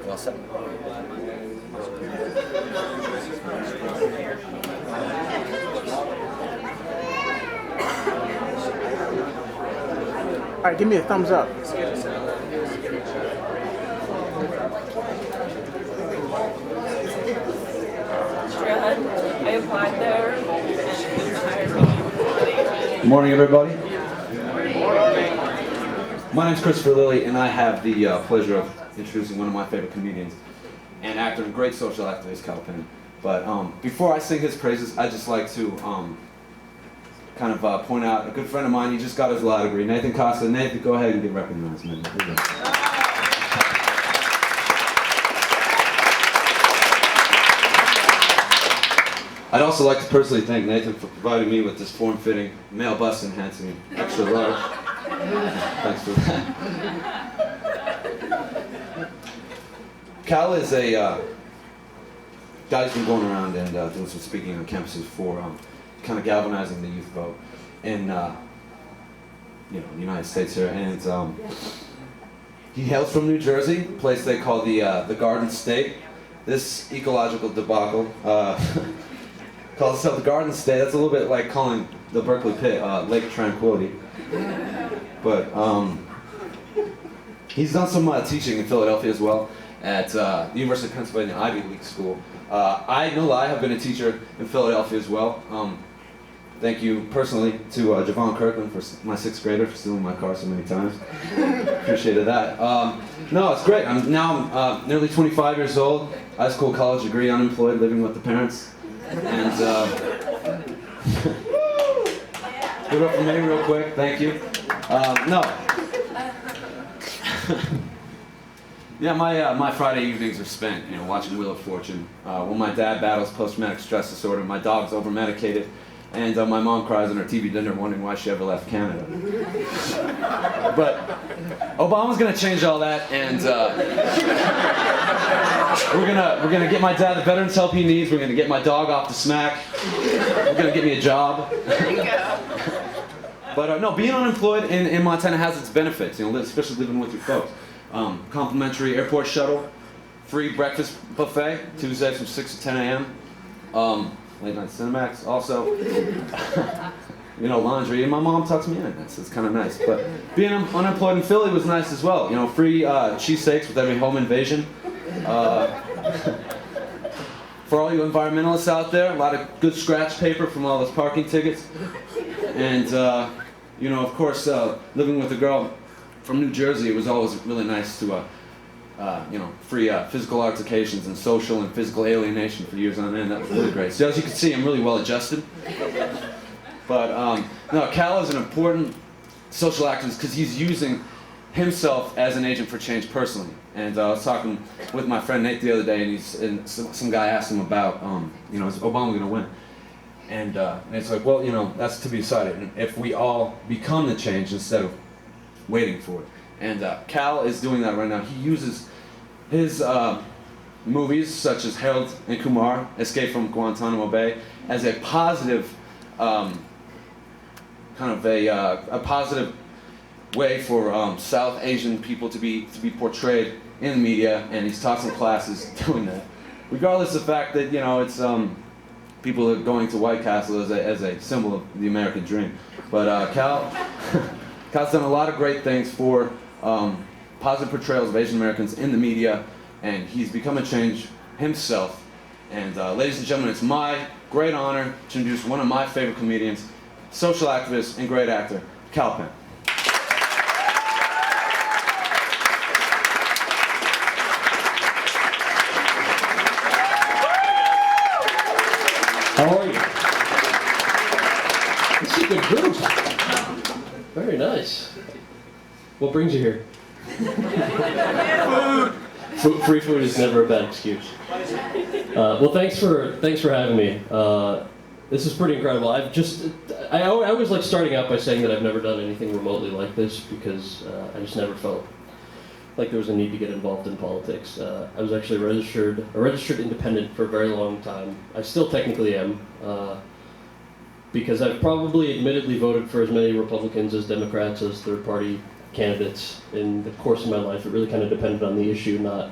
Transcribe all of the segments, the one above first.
Well said. All right, give me a thumbs up. I applied there and hired me. Good morning, everybody. My name's Christopher Lilly, and I have the pleasure of introducing one of my favorite comedians and actor and great social activist, Kal Penn. But before I sing his praises, I'd just like to kind of point out a good friend of mine. He just got his law degree, Nathan Costa. Nathan, go ahead and get recognized, man. I'd also like to personally thank Nathan for providing me with this form-fitting male bust enhancing extra large. Thanks for that. Kal is a guy who's been going around and doing some speaking on campuses for kind of galvanizing the youth vote in the United States here. And he hails from New Jersey, a place they call the Garden State. This ecological debacle calls itself the Garden State. That's a little bit like calling the Berkeley Pit Lake Tranquility. But he's done some teaching in Philadelphia as well at the University of Pennsylvania Ivy League School. I have been a teacher in Philadelphia as well. Thank you personally to Javon Kirkland, for my 6th grader, for stealing my car so many times. Appreciated that. No, it's great. I'm nearly 25 years old, high school, college degree, unemployed, living with the parents. And give it up for me real quick, thank you. No. Yeah, my Friday evenings are spent, watching Wheel of Fortune. When my dad battles post-traumatic stress disorder, my dog's over-medicated, and my mom cries on her TV dinner wondering why she ever left Canada. But Obama's gonna change all that, and we're gonna get my dad the veterans help he needs. We're gonna get my dog off the smack. We're gonna get me a job. There you go. But no, being unemployed in Montana has its benefits, especially living with your folks. Complimentary airport shuttle, free breakfast buffet, Tuesdays from 6 to 10 a.m. Late night Cinemax, also, laundry, and my mom tucks me in. It's kind of nice. But being unemployed in Philly was nice as well. Free cheesesteaks with every home invasion. For all you environmentalists out there, a lot of good scratch paper from all those parking tickets. And, of course, living with a girl from New Jersey, it was always really nice to, free physical altercations and social and physical alienation for years on end. That was really great. So as you can see, I'm really well adjusted. But, no, Kal is an important social activist because he's using himself as an agent for change personally. And I was talking with my friend Nate the other day, and some guy asked him about, is Obama going to win? And it's like, well, that's to be decided. And if we all become the change instead of waiting for it. And Kal is doing that right now. He uses his movies, such as Harold and Kumar, Escape from Guantanamo Bay, as a positive, a positive way for South Asian people to be portrayed in the media, and he's taught some classes doing that. Regardless of the fact that it's people are going to White Castle as a symbol of the American dream. But Kal's done a lot of great things for positive portrayals of Asian Americans in the media, and he's become a change himself. And ladies and gentlemen, it's my great honor to introduce one of my favorite comedians, social activist and great actor, Kal Penn. How are you? This is a good group. Very nice. What brings you here? Food. Free food is never a bad excuse. Well, thanks for having me. This is pretty incredible. I always like starting out by saying that I've never done anything remotely like this because I just never felt like there was a need to get involved in politics. I was actually a registered independent for a very long time. I still technically am, because I've probably admittedly voted for as many Republicans as Democrats as third-party candidates in the course of my life. It really kind of depended on the issue, not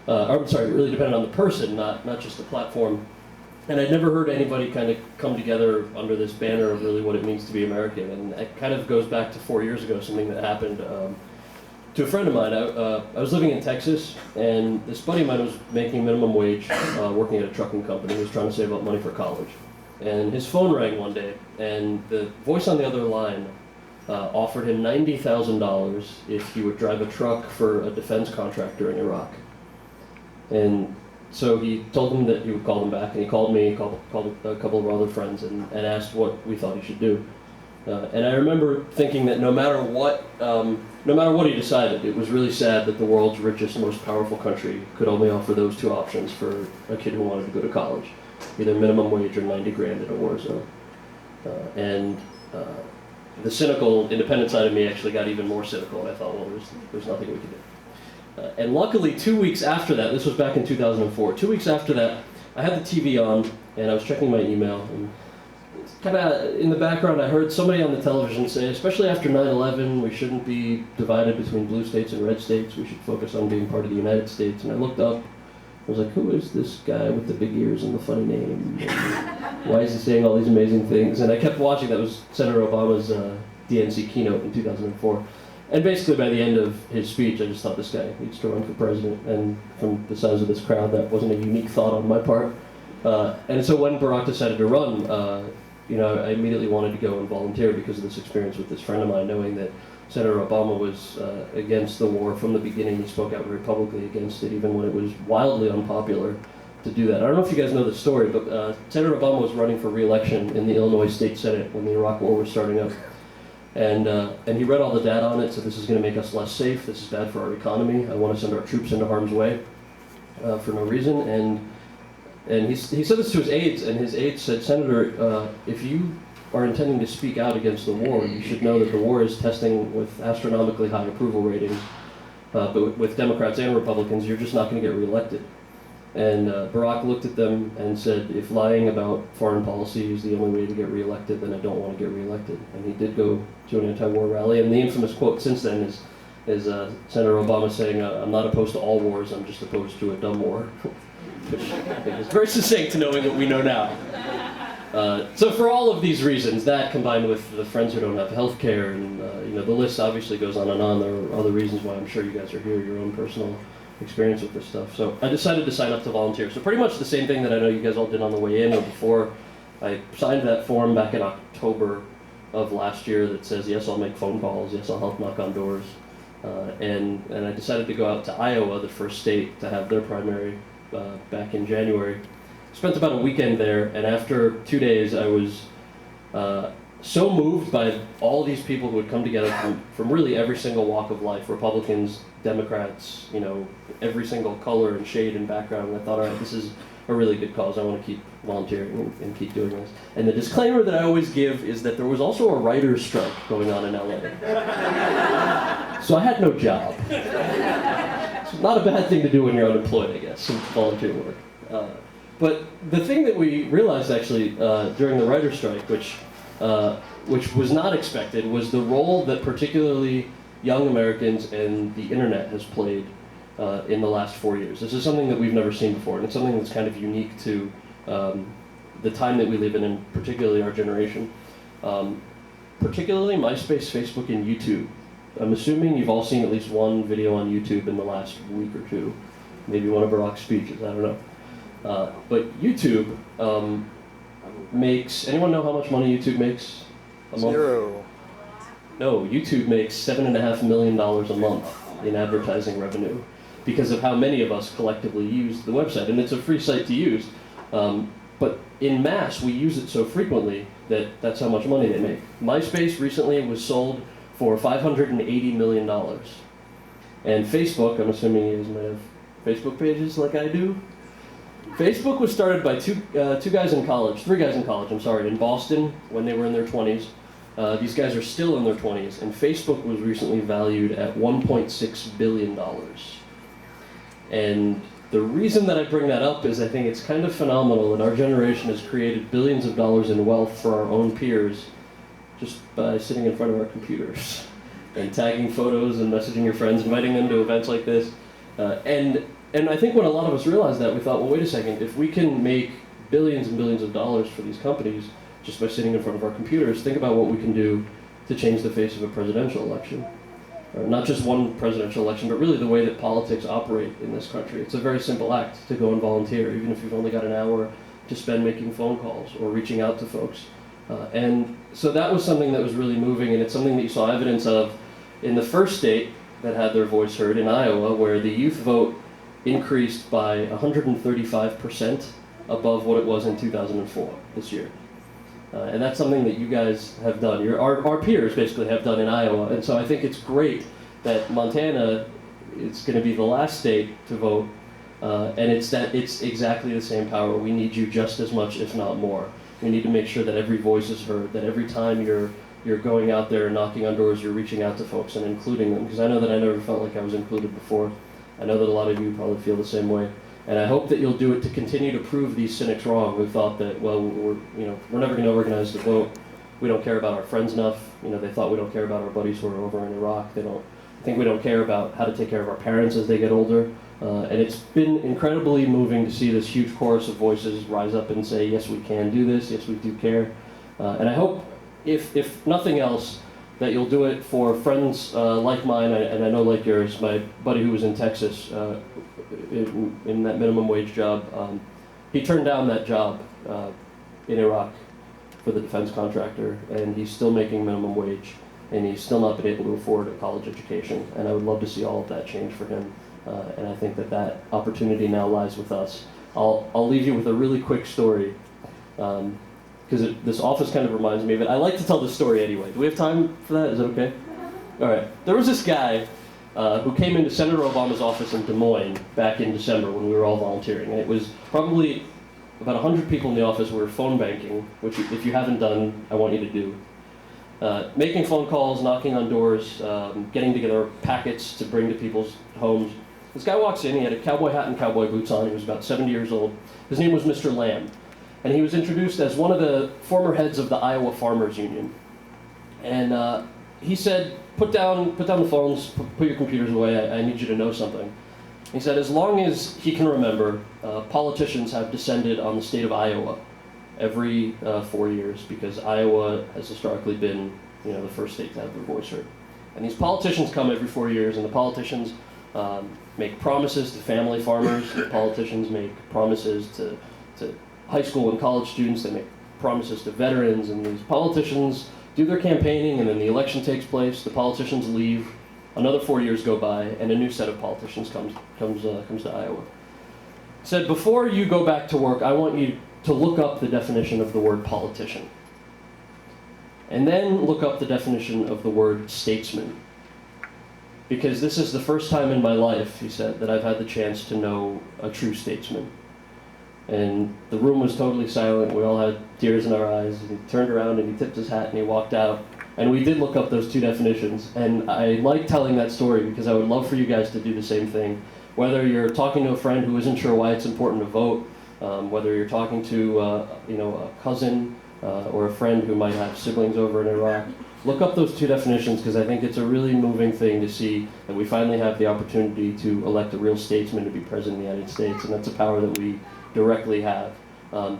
really depended on the person, not just the platform. And I'd never heard anybody kind of come together under this banner of really what it means to be American. And it kind of goes back to 4 years ago, something that happened to a friend of mine. I was living in Texas, and this buddy of mine was making minimum wage, working at a trucking company. He was trying to save up money for college. And his phone rang one day, and the voice on the other line offered him $90,000 if he would drive a truck for a defense contractor in Iraq. And so he told him that he would call them back, and he called me, called a couple of our other friends, and asked what we thought he should do. And I remember thinking that no matter what he decided, it was really sad that the world's richest, most powerful country could only offer those two options for a kid who wanted to go to college, either minimum wage or 90 grand in a war zone. The cynical, independent side of me actually got even more cynical, and I thought, well, there's nothing we can do. And luckily, 2 weeks after that, this was back in 2004, 2 weeks after that, I had the TV on, and I was checking my email, and kind of in the background, I heard somebody on the television say, especially after 9/11, we shouldn't be divided between blue states and red states, we should focus on being part of the United States. And I looked up, I was like, who is this guy with the big ears and the funny name? And why is he saying all these amazing things? And I kept watching. That was Senator Obama's DNC keynote in 2004. And basically by the end of his speech, I just thought this guy needs to run for president. And from the size of this crowd, that wasn't a unique thought on my part. And so when Barack decided to run, I immediately wanted to go and volunteer because of this experience with this friend of mine, knowing that Senator Obama was against the war from the beginning. He spoke out very publicly against it, even when it was wildly unpopular to do that. I don't know if you guys know the story, but Senator Obama was running for re-election in the Illinois State Senate when the Iraq War was starting up. And he read all the data on it, so this is going to make us less safe, this is bad for our economy, I want to send our troops into harm's way for no reason. And he said this to his aides, and his aides said, Senator, if you are intending to speak out against the war, you should know that the war is testing with astronomically high approval ratings, but with Democrats and Republicans, you're just not going to get reelected. And Barack looked at them and said, if lying about foreign policy is the only way to get reelected, then I don't want to get reelected. And he did go to an anti-war rally, and the infamous quote since then is Senator Obama saying, I'm not opposed to all wars, I'm just opposed to a dumb war. Which I think is very succinct to knowing what we know now. So for all of these reasons, that combined with the friends who don't have health care, and the list obviously goes on and on. There are other reasons why I'm sure you guys are here, your own personal experience with this stuff. So I decided to sign up to volunteer. So pretty much the same thing that I know you guys all did on the way in or before. I signed that form back in October of last year that says, yes, I'll make phone calls, yes, I'll help knock on doors. And I decided to go out to Iowa, the first state to have their primary back in January. Spent about a weekend there, and after 2 days I was so moved by all these people who had come together from really every single walk of life, Republicans, Democrats, every single color and shade and background, and I thought, all right, this is a really good cause, I want to keep volunteering and keep doing this. And the disclaimer that I always give is that there was also a writer's strike going on in LA. So I had no job. It's not a bad thing to do when you're unemployed, I guess, some volunteer work. But the thing that we realized actually during the writer's strike, which was not expected, was the role that particularly young Americans and the internet has played in the last 4 years. This is something that we've never seen before, and it's something that's kind of unique to the time that we live in, and particularly our generation. Particularly MySpace, Facebook, and YouTube. I'm assuming you've all seen at least one video on YouTube in the last week or two. Maybe one of Barack's speeches, I don't know. But YouTube makes, anyone know how much money YouTube makes a month? Zero. No, YouTube makes $7.5 million a month in advertising revenue because of how many of us collectively use the website. And it's a free site to use. But in mass, we use it so frequently that that's how much money they make. MySpace recently was sold for $580 million. And Facebook, I'm assuming you guys might have Facebook pages like I do. Facebook was started by three guys in college, in Boston when they were in their 20s. These guys are still in their 20s, and Facebook was recently valued at $1.6 billion. And the reason that I bring that up is I think it's kind of phenomenal that our generation has created billions of dollars in wealth for our own peers just by sitting in front of our computers and tagging photos and messaging your friends, inviting them to events like this. And And I think when a lot of us realized that, we thought, well, wait a second, if we can make billions and billions of dollars for these companies just by sitting in front of our computers, think about what we can do to change the face of a presidential election. Not just one presidential election, but really the way that politics operate in this country. It's a very simple act to go and volunteer, even if you've only got an hour to spend making phone calls or reaching out to folks. And so that was something that was really moving, and it's something that you saw evidence of in the first state that had their voice heard, in Iowa, where the youth vote increased by 135% above what it was in 2004 this year. And that's something that you guys have done. Our peers basically have done in Iowa. And so I think it's great that Montana is going to be the last state to vote. And it's exactly the same power. We need you just as much, if not more. We need to make sure that every voice is heard, that every time you're going out there and knocking on doors, you're reaching out to folks and including them. Because I know that I never felt like I was included before. I know that a lot of you probably feel the same way. And I hope that you'll do it to continue to prove these cynics wrong who thought that, well, we're never going to organize the vote. We don't care about our friends enough. They thought we don't care about our buddies who are over in Iraq. They don't think we don't care about how to take care of our parents as they get older. And it's been incredibly moving to see this huge chorus of voices rise up and say, yes, we can do this. Yes, we do care. And I hope, if nothing else, that you'll do it for friends like mine, and I know like yours. My buddy who was in Texas, in that minimum wage job, he turned down that job in Iraq for the defense contractor, and he's still making minimum wage, and he's still not been able to afford a college education. And I would love to see all of that change for him, and I think that opportunity now lies with us. I'll leave you with a really quick story, because this office kind of reminds me of it. I like to tell this story anyway. Do we have time for that? Is that okay? All right. There was this guy who came into Senator Obama's office in Des Moines back in December when we were all volunteering. And it was probably about 100 people in the office. We were phone banking, which if you haven't done, I want you to do. Making phone calls, knocking on doors, getting together packets to bring to people's homes. This guy walks in, he had a cowboy hat and cowboy boots on. He was about 70 years old. His name was Mr. Lamb. And he was introduced as one of the former heads of the Iowa Farmers Union. And he said, put down the phones, put your computers away, I need you to know something. He said, as long as he can remember, politicians have descended on the state of Iowa every 4 years, because Iowa has historically been the first state to have their voice heard. And these politicians come every 4 years, and the politicians make promises to family farmers, the politicians make promises to high school and college students, they make promises to veterans, and these politicians do their campaigning, and then the election takes place, the politicians leave, another 4 years go by, and a new set of politicians comes to Iowa. He said, before you go back to work, I want you to look up the definition of the word politician. And then look up the definition of the word statesman. Because this is the first time in my life, he said, that I've had the chance to know a true statesman. And the room was totally silent. We all had tears in our eyes. And he turned around and he tipped his hat and he walked out. And we did look up those two definitions. And I like telling that story because I would love for you guys to do the same thing. Whether you're talking to a friend who isn't sure why it's important to vote, whether you're talking to a cousin or a friend who might have siblings over in Iraq, look up those two definitions, because I think it's a really moving thing to see that we finally have the opportunity to elect a real statesman to be president of the United States, and that's a power that we directly have.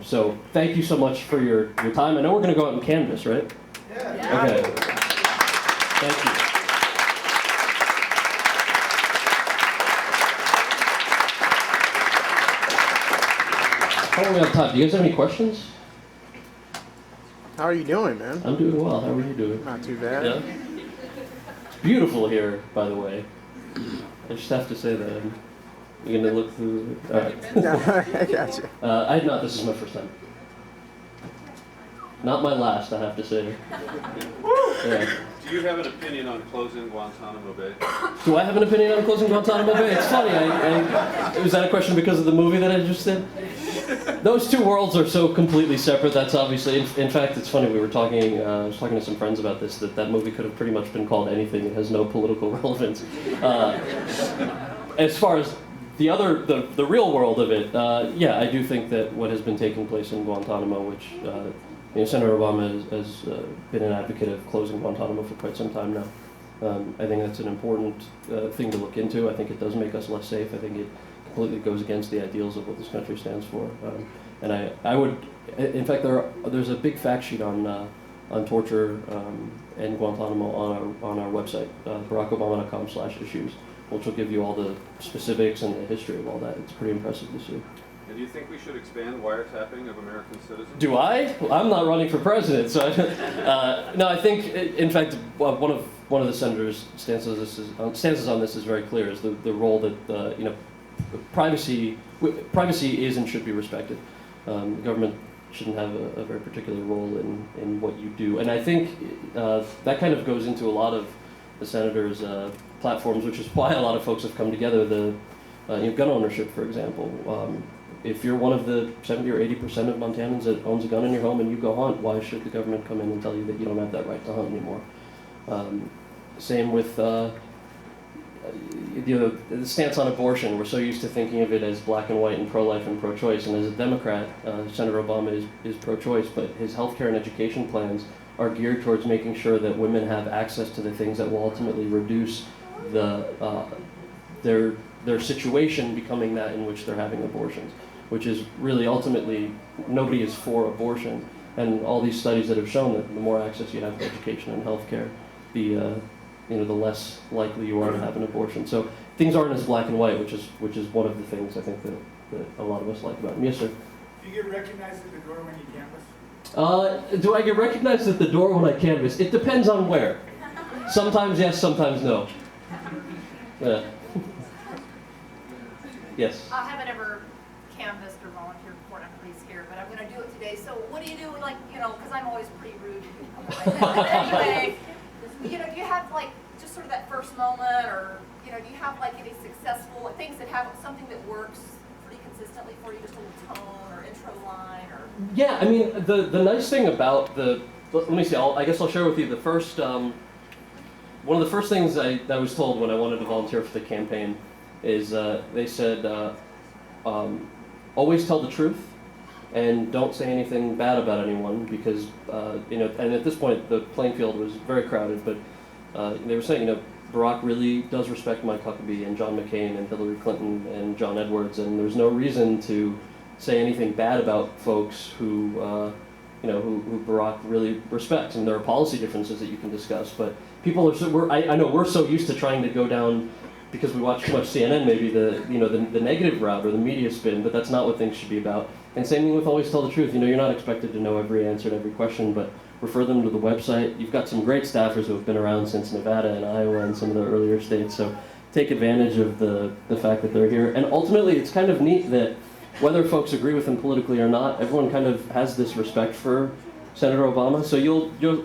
So thank you so much for your time. I know we're going to go out and canvass, right? Yeah. Okay. Thank you. How long do we have time? Do you guys have any questions? How are you doing, man? I'm doing well. How are you doing? Not too bad. Yeah? It's beautiful here, by the way. I just have to say that. You're going to look through... All right. No, I got you. This is my first time. Not my last, I have to say. Yeah. Do you have an opinion on closing Guantanamo Bay? Do I have an opinion on closing Guantanamo Bay? It's funny. Was that a question because of the movie that I just did? Those two worlds are so completely separate. That's obviously... In fact, it's funny. We were talking... I was talking to some friends about this, that movie could have pretty much been called anything. It has no political relevance. As far as the real world of it, yeah, I do think that what has been taking place in Guantanamo, which Senator Obama has been an advocate of closing Guantanamo for quite some time now. I think that's an important thing to look into. I think it does make us less safe. I think it completely goes against the ideals of what this country stands for. And I would, in fact, there's a big fact sheet on torture and Guantanamo on our website, barackobama.com/issues, which will give you all the specifics and the history of all that. It's pretty impressive to see. And do you think we should expand wiretapping of American citizens? Do I? I'm not running for president, so no. I think, in fact, one of the senators' stances on this is very clear. Is the role that privacy is and should be respected. The government shouldn't have a very particular role in what you do, and I think that kind of goes into a lot of the senators' platforms, which is why a lot of folks have come together. The gun ownership, for example. If you're one of the 70 or 80% of Montanans that owns a gun in your home and you go hunt, why should the government come in and tell you that you don't have that right to hunt anymore? Same with the stance on abortion. We're so used to thinking of it as black and white and pro-life and pro-choice. And as a Democrat, Senator Obama is pro-choice, but his healthcare and education plans are geared towards making sure that women have access to the things that will ultimately reduce their situation becoming that in which they're having abortions, which is really ultimately nobody is for abortion. And all these studies that have shown that the more access you have to education and healthcare, the less likely you are to have an abortion. So things aren't as black and white, which is one of the things I think that a lot of us like about them. Yes, sir. Do you get recognized at the door when you canvass? Do I get recognized at the door when I canvass? It depends on where. Sometimes yes, sometimes no. Yeah. Yes. I haven't ever canvassed or volunteered before, and I'm pretty scared, but I'm going to do it today. So what do you do, because I'm always pretty rude to people. But anyway, do you have, just sort of that first moment, or, do you have, any successful things that have something that works pretty consistently for you, just a little tone or intro line, or? Yeah, I mean, the nice thing about let me see, I guess I'll share with you the first, one of the first things I was told when I wanted to volunteer for the campaign is they said, always tell the truth and don't say anything bad about anyone because, and at this point the playing field was very crowded, but they were saying, Barack really does respect Mike Huckabee and John McCain and Hillary Clinton and John Edwards, and there's no reason to say anything bad about folks who Barack really respects, and there are policy differences that you can discuss, but people are I know we're so used to trying to go down, because we watch too much CNN, maybe the negative route or the media spin, but that's not what things should be about. And same thing with always tell the truth. You're not expected to know every answer to every question, but refer them to the website. You've got some great staffers who have been around since Nevada and Iowa and some of the earlier states, so take advantage of the fact that they're here. And ultimately, it's kind of neat that whether folks agree with him politically or not, everyone kind of has this respect for Senator Obama. So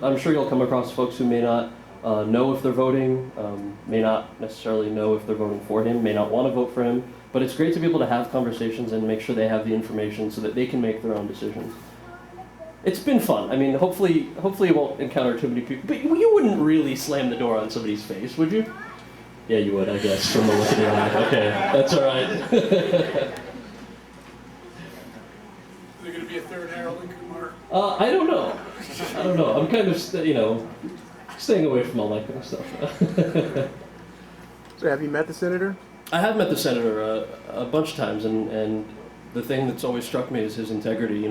I'm sure you'll come across folks who may not know if they're voting, may not necessarily know if they're voting for him, may not want to vote for him, but it's great to be able to have conversations and make sure they have the information so that they can make their own decisions. It's been fun. I mean, hopefully you won't encounter too many people, but you wouldn't really slam the door on somebody's face, would you? Yeah, you would, I guess, from the look of your eye. Okay, that's all right. Is there going to be a third Harold and Kumar? I don't know. I'm kind of, staying away from all that kind of stuff. So have you met the senator? I have met the senator a bunch of times, and the thing that's always struck me is his integrity.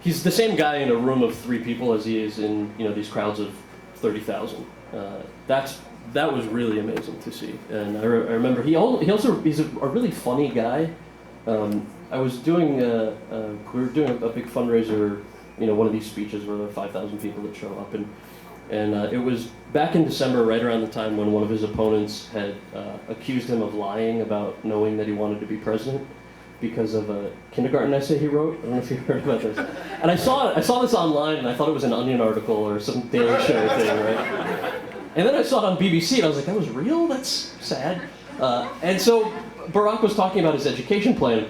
He's the same guy in a room of 3 people as he is in these crowds of 30,000. That was really amazing to see. And I remember he's a really funny guy. I was doing we were doing a big fundraiser, one of these speeches where there are 5,000 people that show up, and it was back in December, right around the time when one of his opponents had accused him of lying about knowing that he wanted to be president because of a kindergarten essay he wrote. I don't know if you heard about this. And I saw this online, and I thought it was an Onion article or some Daily Show thing, right? And then I saw it on BBC, and I was like, that was real? That's sad. And so Barack was talking about his education plan,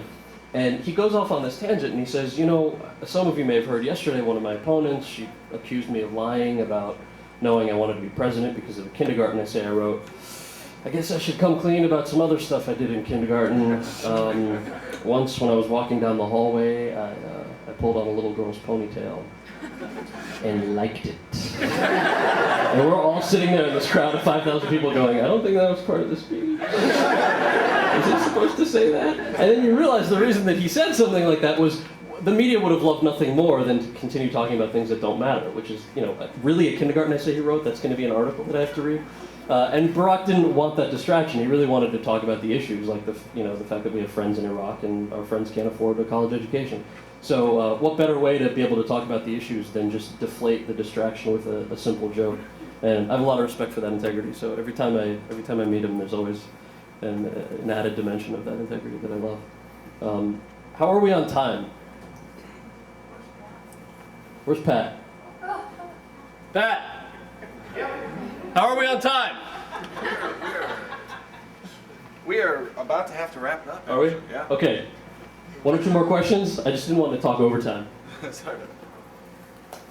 and he goes off on this tangent, and he says, some of you may have heard yesterday, one of my opponents, she accused me of lying about knowing I wanted to be president because of a kindergarten essay I wrote. I guess I should come clean about some other stuff I did in kindergarten. Once when I was walking down the hallway, I pulled on a little girl's ponytail and liked it. And we're all sitting there in this crowd of 5,000 people going, I don't think that was part of the speech. Is he supposed to say that? And then you realize the reason that he said something like that was the media would have loved nothing more than to continue talking about things that don't matter, which is, really a kindergarten essay he wrote. That's going to be an article that I have to read. And Barack didn't want that distraction. He really wanted to talk about the issues, like the fact that we have friends in Iraq and our friends can't afford a college education. So what better way to be able to talk about the issues than just deflate the distraction with a simple joke? And I have a lot of respect for that integrity. So every time I meet him, there's always an added dimension of that integrity that I love. How are we on time? Where's Pat? Pat! How are we on time? We are about to have to wrap it up. Are we? Yeah. Okay. One or two more questions? I just didn't want to talk overtime. Sorry.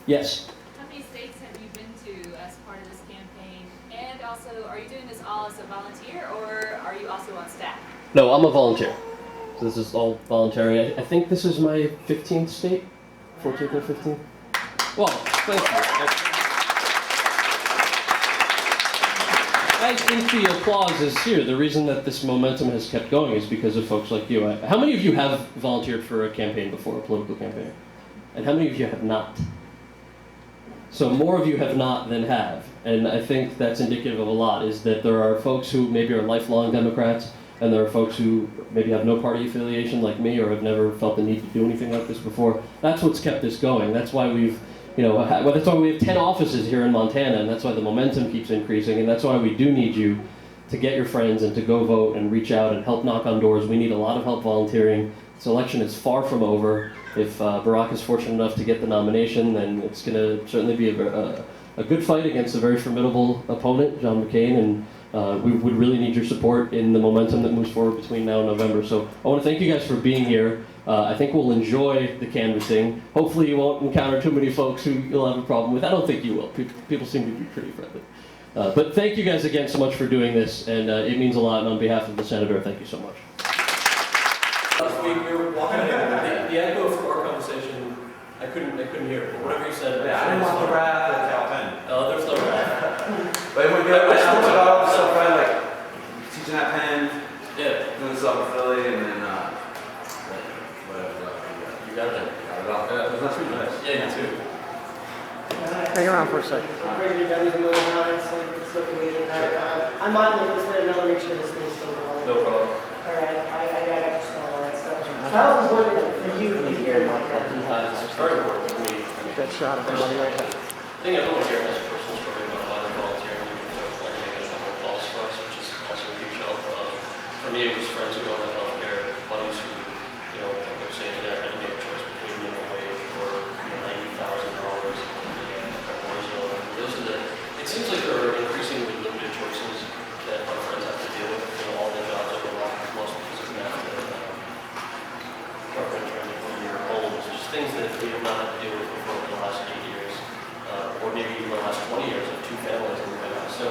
Yes? How many states have you been to as part of this campaign? And also, are you doing this all as a volunteer, or are you also on staff? No, I'm a volunteer. So this is all voluntary. I think this is my 15th state? 14th or 15th? Well, thank you. I think the applause is here. The reason that this momentum has kept going is because of folks like you. How many of you have volunteered for a campaign before, a political campaign? And how many of you have not? So more of you have not than have. And I think that's indicative of a lot, is that there are folks who maybe are lifelong Democrats, and there are folks who maybe have no party affiliation like me or have never felt the need to do anything like this before. That's what's kept this going. That's why that's why we have 10 offices here in Montana, and that's why the momentum keeps increasing, and that's why we do need you to get your friends and to go vote and reach out and help knock on doors. We need a lot of help volunteering. This election is far from over. If Barack is fortunate enough to get the nomination, then it's going to certainly be a good fight against a very formidable opponent, John McCain, and we would really need your support in the momentum that moves forward between now and November. So I want to thank you guys for being here. I think we'll enjoy the canvassing. Hopefully you won't encounter too many folks who you'll have a problem with. I don't think you will. People seem to be pretty friendly. But thank you guys again so much for doing this, and it means a lot, and on behalf of the Senator, thank you so much. We were walking in, the echo from our conversation, I couldn't hear it. Whatever you said. Yeah, I didn't want the wrath of Kal Penn. Oh, there's no wrath. But it would be like all the stuff, right? Like teaching at Penn, Yeah. doing stuff in Philly, and then whatever. You got it. Got it all. Yeah, it was not too nice. Yeah, you too. Hang around for a second. I'm on the list, but I want to make sure this thing's still going. No problem. All right, I got to just all that stuff. So I was wondering for you to hear like that. It's very important to me. Get that shot of him on the right hand. I think everyone here has a personal story about why they're volunteering. They're making a number of calls for us, which is also a huge help. For me, it was friends who don't have healthcare, buddies who, like they're saying today, had to make a choice between minimum wage or $90,000 in war zone. Those are it seems like there are increasingly limited choices that our friends have to deal with. All the jobs are going off, most because of math, government trying to put in your homes, just things that we have not had to deal with before in the last 8 years. Or maybe even the last 20 years of 2 families in the White House. So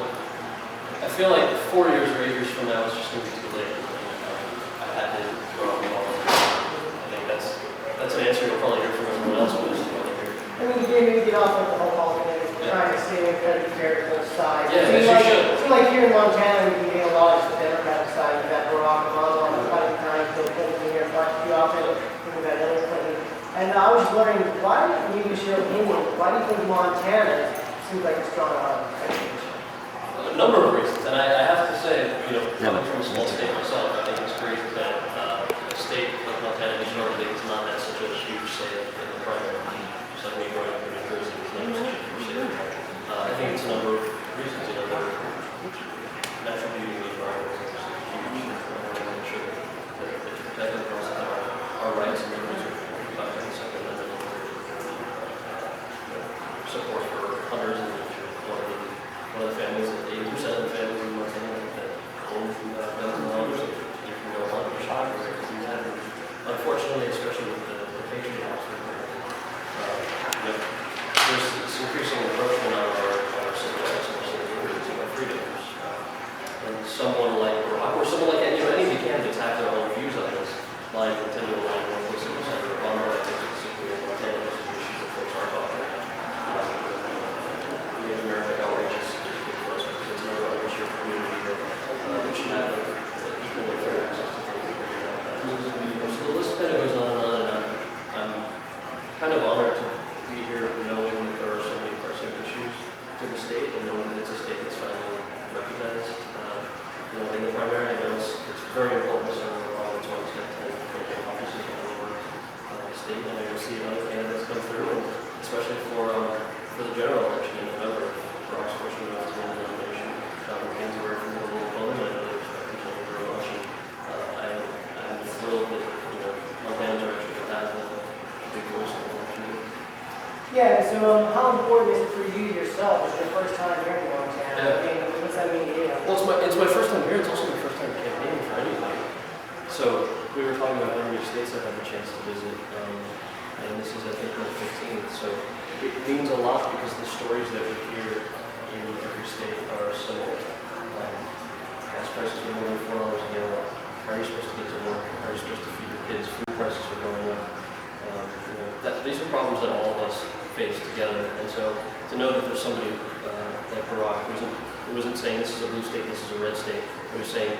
I feel like 4 years or 8 years from now, it's just going to be too late. I had to grow up with all of this. I think that's an answer you'll probably hear from everyone else, but it's not here. I mean, you didn't get off of the whole politics, trying to stay fairly fair to both sides. Yeah, it as you should. seems like here in Montana, we can get a lot of the Democratic side. You've got Barack Obama on the fighting time, Bill Clinton here, Mark Buchanan, we've got Hillary Clinton. And I was wondering, why, maybe your opinion, why do you think Montana seems like a strong island? A number of reasons, and I have to say, coming from a small state myself, I think it's great that a state like Montana historically has not had such a huge say in the primary. Just like me growing up in New Jersey, it's never such a huge state. I think it's a number of reasons. The natural beauty of the environment is huge. I want to make sure that it's protected for us our rights and liberties are Second Amendment support for hunters and one of the families, 80% of the families in Montana that own $2,000, you can go hunt or shot or do that. And unfortunately, especially with the Patriot Act, there's this increasing so how important is it for you yourself? It's your first time here in Montana. Yeah. I mean, what's that mean to you? Well, it's my first time here. It's also my first time campaigning for anybody. So we were talking about how many states I've had the chance to visit, and this is I think my 15th. So it means a lot because the stories that we hear in every state are similar. Gas prices are more than $4 a gallon. How are you supposed to get to work? How are you supposed to feed your kids? Food prices are going up. These are problems that all of us face together. And so to know that there's somebody like Barack who wasn't saying this is a blue state, this is a red state. He was saying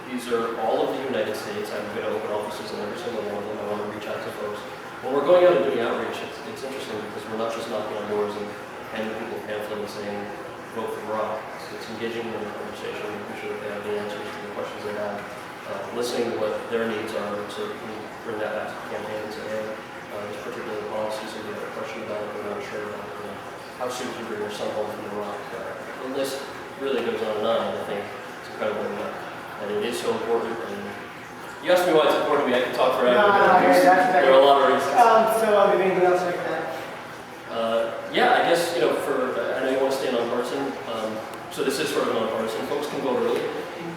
these are all of the United States. I'm going to open offices in every single one of them. I want to reach out to folks. When we're going out and doing outreach, it's interesting because we're not just knocking on doors and handing people a pamphlet and saying, vote for Barack. It's engaging in the conversation, making sure that they have the answers to the questions they have, listening to what their needs are, so we can bring that back to the campaign and say, hey, this particular policy, so we have a question about it, we're not sure about it. How soon can you bring your son home from Iraq? The list really goes on, and I think it's incredible. And it is so important. And you asked me why it's important to me, I could talk forever. There are a lot of reasons. Anything else like that? Yeah, I guess, I know you want to stay nonpartisan, so this is sort of nonpartisan. Folks can vote early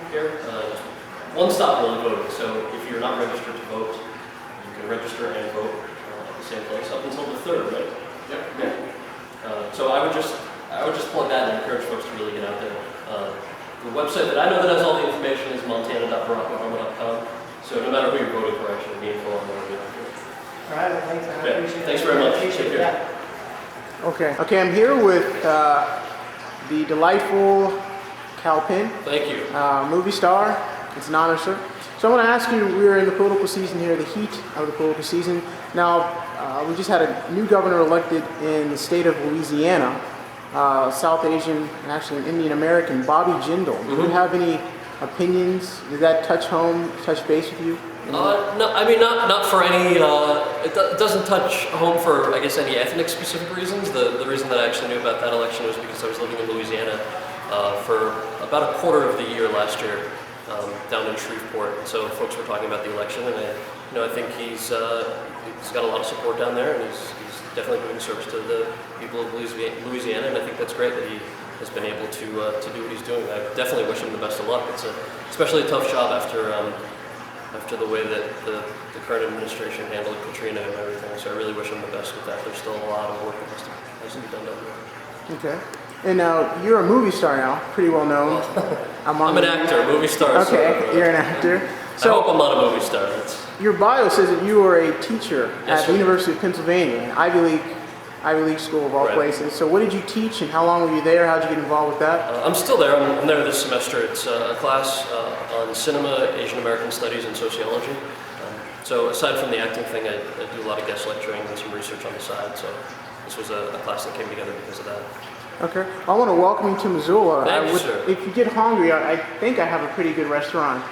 here. One-stop early voting, so if you're not registered to vote, you can register and vote at the same place up until the 3rd, right? Yep. Yeah. So I would just plug that and encourage folks to really get out there. The website that I know that has all the information is montana.barackobama.com. So no matter who you're voting for, actually, the info on there will be out there. All right, well, thanks. I appreciate it. Thanks very much. Appreciate Take care. it. Okay, I'm here with the delightful Kal Penn, Thank you. movie star. It's an honor, sir. So I want to ask you, we're in the political season here, the heat of the political season. Now, we just had a new governor elected in the state of Louisiana, South Asian, and actually an Indian American, Bobby Jindal. Do you have any opinions? Did that touch base with you? No, I mean not for any. It doesn't touch home for I guess any ethnic specific reasons. The reason that I actually knew about that election was because I was living in Louisiana for about a quarter of the year last year down in Shreveport. And so folks were talking about the election, and I think he's got a lot of support down there, and he's definitely doing service to the people of Louisiana, and I think that's great that he has been able to do what he's doing. I definitely wish him the best of luck. It's especially a tough job after the way that the current administration handled Katrina and everything. So I really wish him the best with that. There's still a lot of work that has to be done down there. Okay. And now you're a movie star now, pretty well known. I'm an actor, movie star. Okay, so, you're an actor. So I hope I'm not a movie star. your bio says that you were a teacher Yes, at sir. the University of Pennsylvania, an Ivy League school of all Right. places. So what did you teach, and how long were you there? How did you get involved with that? I'm still there. I'm there this semester. It's a class on cinema, Asian American studies, and sociology. So aside from the acting thing, I do a lot of guest lecturing and some research on the side. So this was a class that came together because of that. Okay. I want to welcome you to Missoula. Thank you, sir. If you get hungry, I think I have a pretty good restaurant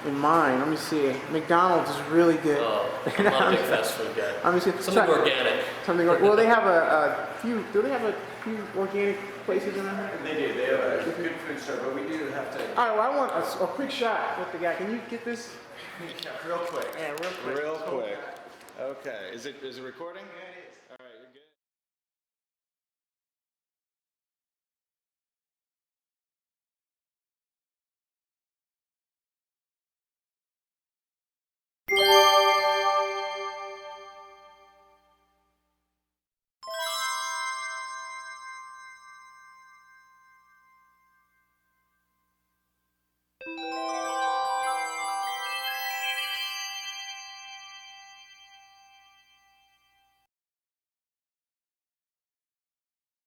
in mind. Let me see. McDonald's is really good. I'm not a big fast food guy. Let me see. Something organic. Well, they have a few. Do they have a few organic places around here? They do. They have a good food store, but we do have to. All right. Well, I want a quick shot with the guy. Can you get this? Real quick. Yeah, real quick. Real quick. Okay. Is it recording?